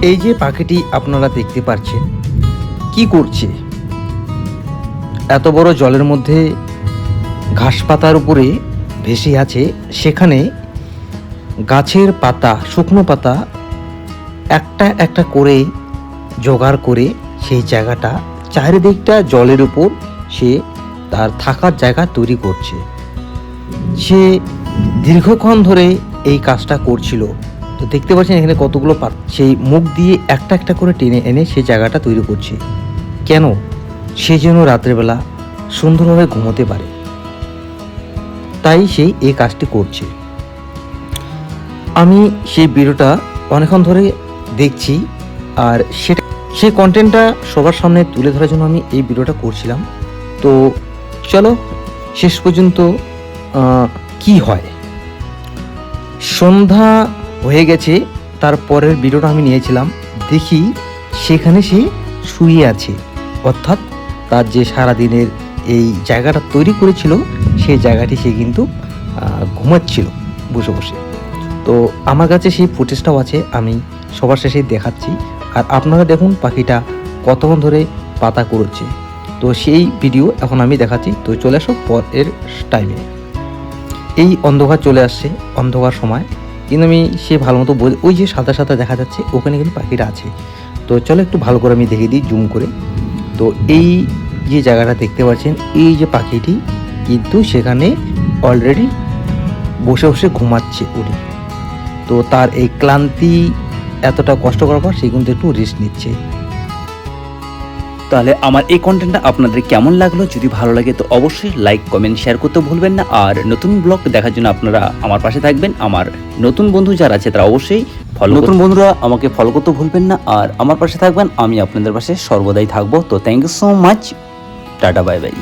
এই যে পাখিটি আপনারা দেখতে পাচ্ছেন কি করছে, এত বড় জলের মধ্যে ঘাস পাতার উপরে ভেসে আছে, সেখানে গাছের পাতা, শুকনো পাতা একটা একটা করে জোগাড় করে সেই জায়গাটা চারিদিকটা জলের উপর সে তার থাকার জায়গা তৈরি করছে। সে দীর্ঘক্ষণ ধরে এই কাজটা করছিল। তো দেখতে পাচ্ছেন এখানে কতগুলো সেই মুখ দিয়ে একটা একটা করে টেনে এনে সেই জায়গাটা তৈরি করছে। কেন? সে যেন রাত্রেবেলা সুন্দরভাবে ঘুমোতে পারে, তাই সে এই কাজটি করছে। আমি সেই ভিডিওটা অনেকক্ষণ ধরে দেখছি, আর সেই কন্টেন্টটা সবার সামনে তুলে ধরার জন্য আমি এই ভিডিওটা করছিলাম। তো চলো শেষ পর্যন্ত কি হয়। সন্ধ্যা হয়ে গেছে, তারপরের ভিডিওটা আমি নিয়েছিলাম, দেখি সেখানে সে শুয়ে আছে, অর্থাৎ তার যে সারাদিনের এই জায়গাটা তৈরি করেছিল সেই জায়গাটি সে কিন্তু ঘুমাচ্ছিল বসে বসে। তো আমার কাছে সেই ফুটেজটাও আছে, আমি সবার শেষে দেখাচ্ছি। আর আপনারা দেখুন পাখিটা কতক্ষণ ধরে পাতা কুড়োচ্ছে। তো সেই ভিডিও এখন আমি দেখাচ্ছি। তো চলে আসো পরের টাইমে। এই অন্ধকার চলে আসছে, অন্ধকার সময়, কিন্তু আমি সে ভালো মতো ওই যে সাদা সাদা দেখা যাচ্ছে ওখানে কিন্তু পাখিটা আছে। তো চলো একটু ভালো করে আমি দেখিয়ে দিই জুম করে। তো এই যে জায়গাটা দেখতে পাচ্ছেন, এই যে পাখিটি কিন্তু সেখানে অলরেডি বসে বসে ঘুমাচ্ছে উনি। তো তার এই ক্লান্তি এতটা কষ্ট করার পর সে কিন্তু একটু রেস্ট নিচ্ছে। তাহলে আমার এই কন্টেন্টটা আপনাদের কেমন লাগলো? যদি ভালো লাগে তো অবশ্যই লাইক, কমেন্ট, শেয়ার করতে ভুলবেন না। আর নতুন ব্লগ দেখার জন্য আপনারা আমার পাশে থাকবেন। আমার নতুন বন্ধু যারা আছে তারা অবশ্যই নতুন বন্ধুরা আমাকে ফলো করতে ভুলবেন না, আর আমার পাশে থাকবেন। আমি আপনাদের পাশে সর্বদাই থাকবো। তো thank you so much, tata, bye by.